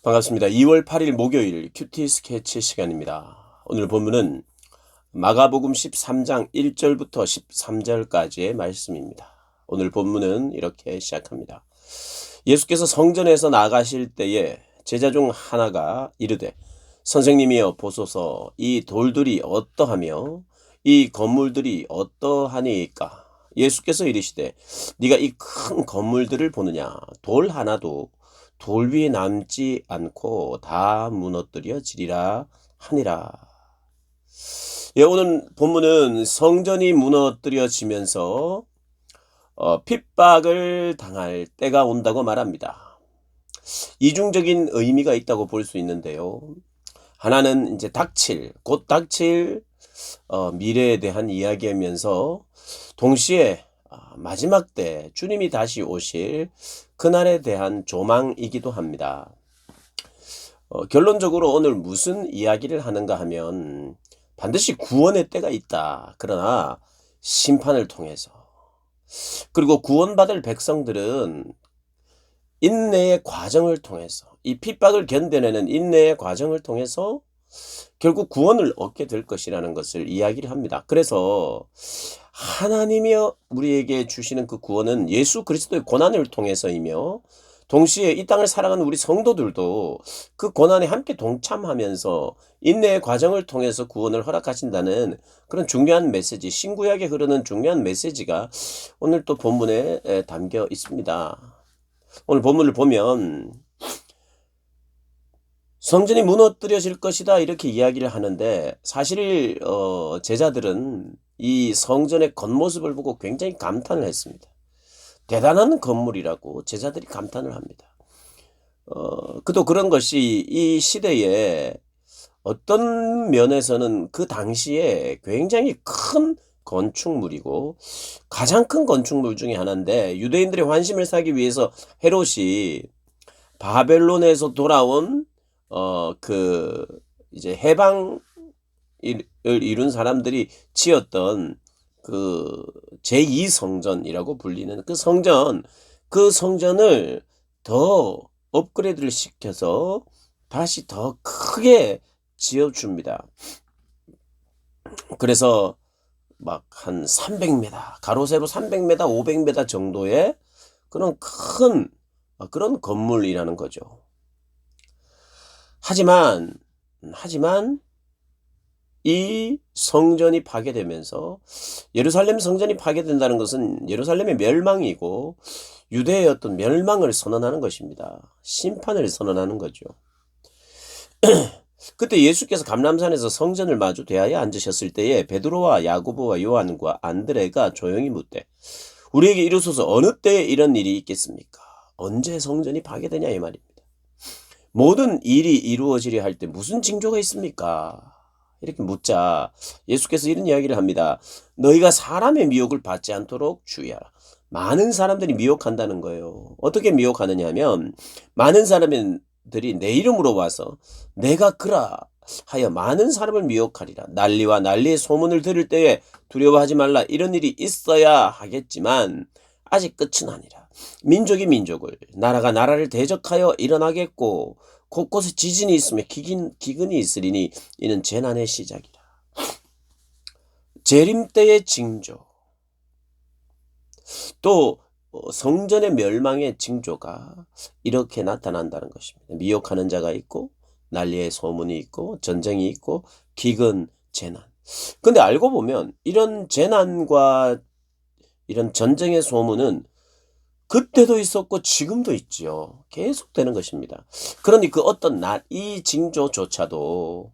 반갑습니다. 2월 8일 목요일 큐티 스케치 시간입니다. 오늘 본문은 마가복음 13장 1절부터 13절까지의 말씀입니다. 오늘 본문은 이렇게 시작합니다. 예수께서 성전에서 나가실 때에 제자 중 하나가 이르되 선생님이여 보소서, 이 돌들이 어떠하며 이 건물들이 어떠하니까? 예수께서 이르시되 네가 이 큰 건물들을 보느냐? 돌 하나도 돌 위에 남지 않고 다 무너뜨려지리라 하니라. 예, 오늘 본문은 성전이 무너뜨려지면서 핍박을 당할 때가 온다고 말합니다. 이중적인 의미가 있다고 볼 수 있는데요. 하나는 이제 곧 닥칠 미래에 대한 이야기하면서 동시에 마지막 때 주님이 다시 오실 그날에 대한 조망이기도 합니다. 결론적으로 오늘 무슨 이야기를 하는가 하면 반드시 구원의 때가 있다. 그러나 심판을 통해서, 그리고 구원받을 백성들은 인내의 과정을 통해서, 이 핍박을 견뎌내는 인내의 과정을 통해서 결국 구원을 얻게 될 것이라는 것을 이야기를 합니다. 그래서 하나님이 우리에게 주시는 그 구원은 예수 그리스도의 고난을 통해서이며, 동시에 이 땅을 살아가는 우리 성도들도 그 고난에 함께 동참하면서 인내의 과정을 통해서 구원을 허락하신다는 그런 중요한 메시지, 신구약에 흐르는 중요한 메시지가 오늘 또 본문에 담겨 있습니다. 오늘 본문을 보면 성전이 무너뜨려질 것이다 이렇게 이야기를 하는데, 사실 제자들은 이 성전의 겉모습을 보고 굉장히 감탄을 했습니다. 대단한 건물이라고 제자들이 감탄을 합니다. 그도 그런 것이 이 시대에 어떤 면에서는 그 당시에 굉장히 큰 건축물이고 가장 큰 건축물 중에 하나인데, 유대인들의 환심을 사기 위해서 헤롯이 바벨론에서 돌아온 이제 해방을 이룬 사람들이 지었던 그 제2성전이라고 불리는 그 성전을 더 업그레이드를 시켜서 다시 더 크게 지어줍니다. 그래서 막 한 300m, 가로 세로 300m, 500m 정도의 그런 그런 건물이라는 거죠. 하지만 이 성전이 파괴되면서, 예루살렘 성전이 파괴된다는 것은 예루살렘의 멸망이고 유대의 어떤 멸망을 선언하는 것입니다. 심판을 선언하는 거죠. 그때 예수께서 감람산에서 성전을 마주 대하여 앉으셨을 때에 베드로와 야고보와 요한과 안드레가 조용히 묻되 우리에게 이르소서, 어느 때에 이런 일이 있겠습니까? 언제 성전이 파괴되냐 이 말입니다. 모든 일이 이루어지려 할 때 무슨 징조가 있습니까? 이렇게 묻자 예수께서 이런 이야기를 합니다. 너희가 사람의 미혹을 받지 않도록 주의하라. 많은 사람들이 미혹한다는 거예요. 어떻게 미혹하느냐 하면, 많은 사람들이 내 이름으로 와서 내가 그라 하여 많은 사람을 미혹하리라. 난리와 난리의 소문을 들을 때에 두려워하지 말라. 이런 일이 있어야 하겠지만 아직 끝은 아니라 민족이 민족을, 나라가 나라를 대적하여 일어나겠고 곳곳에 지진이 있으며 기근이 있으리니 이는 재난의 시작이라. 재림 때의 징조, 또 성전의 멸망의 징조가 이렇게 나타난다는 것입니다. 미혹하는 자가 있고 난리의 소문이 있고 전쟁이 있고 기근, 재난. 근데 알고 보면 이런 재난과 이런 전쟁의 소문은 그때도 있었고 지금도 있지요. 계속되는 것입니다. 그러니 그 어떤 이 징조조차도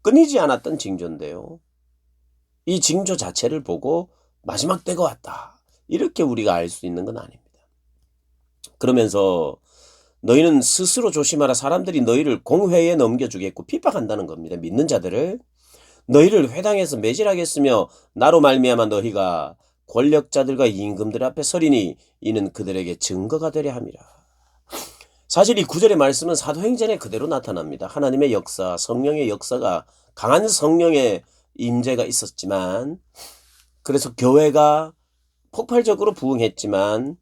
끊이지 않았던 징조인데요. 이 징조 자체를 보고 마지막 때가 왔다, 이렇게 우리가 알 수 있는 건 아닙니다. 그러면서 너희는 스스로 조심하라. 사람들이 너희를 공회에 넘겨주겠고 핍박한다는 겁니다. 믿는 자들을 너희를 회당에서 매질하겠으며 나로 말미암아 너희가 권력자들과 임금들 앞에 서리니 이는 그들에게 증거가 되려 함이라. 사실 이 구절의 말씀은 사도행전에 그대로 나타납니다. 하나님의 역사, 성령의 역사가, 강한 성령의 임재가 있었지만, 그래서 교회가 폭발적으로 부흥했지만,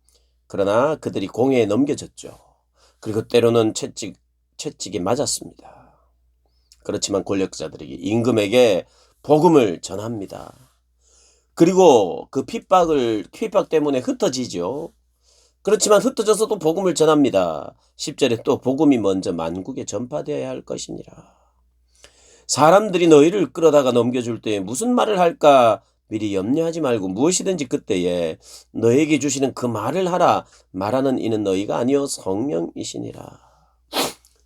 그러나 그들이 공회에 넘겨졌죠. 그리고 때로는 채찍에 맞았습니다. 그렇지만 권력자들에게 임금에게 복음을 전합니다. 그리고 그 핍박 때문에 흩어지죠. 그렇지만 흩어져서도 복음을 전합니다. 10절에 또 복음이 먼저 만국에 전파되어야 할 것이니라. 사람들이 너희를 끌어다가 넘겨줄 때에 무슨 말을 할까 미리 염려하지 말고 무엇이든지 그때에 너에게 주시는 그 말을 하라. 말하는 이는 너희가 아니요 성령이시니라.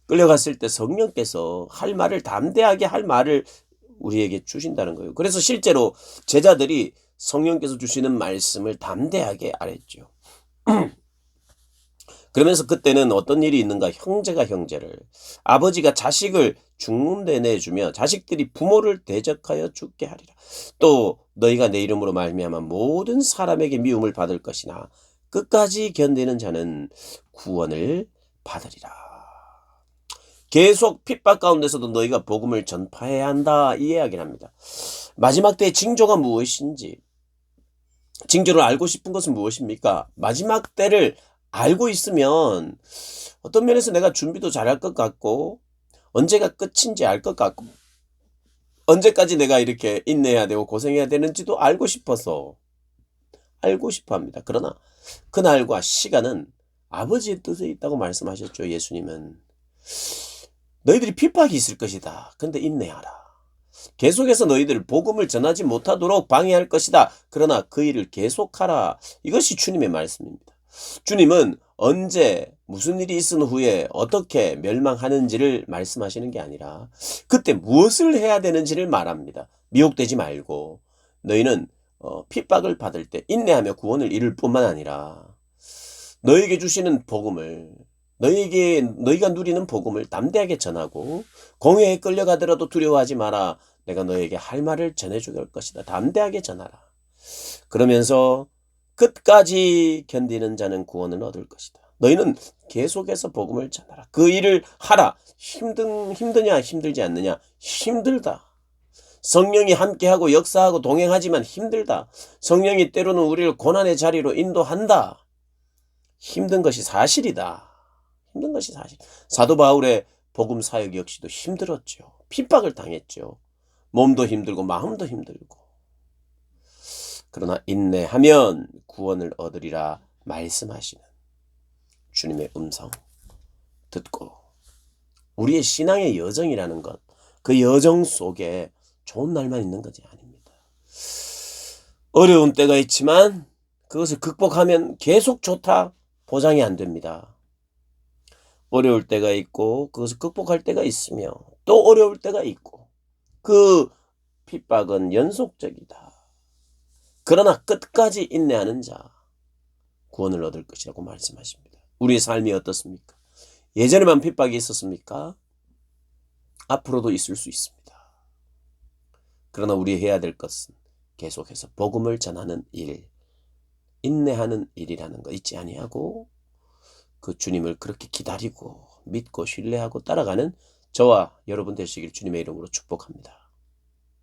끌려갔을 때 성령께서 할 말을 담대하게 할 말을 우리에게 주신다는 거예요. 그래서 실제로 제자들이 성령께서 주시는 말씀을 담대하게 알았죠. 그러면서 그때는 어떤 일이 있는가? 형제가 형제를, 아버지가 자식을 죽는데 내주며 자식들이 부모를 대적하여 죽게 하리라. 또 너희가 내 이름으로 말미암아 모든 사람에게 미움을 받을 것이나 끝까지 견디는 자는 구원을 받으리라. 계속 핍박 가운데서도 너희가 복음을 전파해야 한다, 이 이야기를 합니다. 마지막 때의 징조가 무엇인지, 징조를 알고 싶은 것은 무엇입니까? 마지막 때를 알고 있으면 어떤 면에서 내가 준비도 잘할 것 같고 언제가 끝인지 알 것 같고 언제까지 내가 이렇게 인내해야 되고 고생해야 되는지도 알고 싶어서 알고 싶어 합니다. 그러나 그날과 시간은 아버지의 뜻에 있다고 말씀하셨죠. 예수님은 너희들이 핍박이 있을 것이다. 그런데 인내하라. 계속해서 너희들 복음을 전하지 못하도록 방해할 것이다. 그러나 그 일을 계속하라. 이것이 주님의 말씀입니다. 주님은 언제 무슨 일이 있은 후에 어떻게 멸망하는지를 말씀하시는 게 아니라 그때 무엇을 해야 되는지를 말합니다. 미혹되지 말고 너희는 핍박을 받을 때 인내하며 구원을 이룰 뿐만 아니라 너에게 주시는 복음을 너희가 누리는 복음을 담대하게 전하고 공회에 끌려가더라도 두려워하지 마라. 내가 너에게 할 말을 전해줄 것이다. 담대하게 전하라. 그러면서 끝까지 견디는 자는 구원을 얻을 것이다. 너희는 계속해서 복음을 전하라. 그 일을 하라. 힘드냐 힘들지 않느냐? 힘들다. 성령이 함께하고 역사하고 동행하지만 힘들다. 성령이 때로는 우리를 고난의 자리로 인도한다. 힘든 것이 사실이다. 힘든 것이 사실. 사도 바울의 복음 사역 역시도 힘들었죠. 핍박을 당했죠. 몸도 힘들고 마음도 힘들고. 그러나 인내하면 구원을 얻으리라 말씀하시는 주님의 음성 듣고 우리의 신앙의 여정이라는 것, 그 여정 속에 좋은 날만 있는 것이 아닙니다. 어려운 때가 있지만 그것을 극복하면 계속 좋다 보장이 안 됩니다. 어려울 때가 있고 그것을 극복할 때가 있으며 또 어려울 때가 있고 그 핍박은 연속적이다. 그러나 끝까지 인내하는 자 구원을 얻을 것이라고 말씀하십니다. 우리의 삶이 어떻습니까? 예전에만 핍박이 있었습니까? 앞으로도 있을 수 있습니다. 그러나 우리 해야 될 것은 계속해서 복음을 전하는 일, 인내하는 일이라는 거 잊지 아니하고 그 주님을 그렇게 기다리고 믿고 신뢰하고 따라가는 저와 여러분 되시길 주님의 이름으로 축복합니다.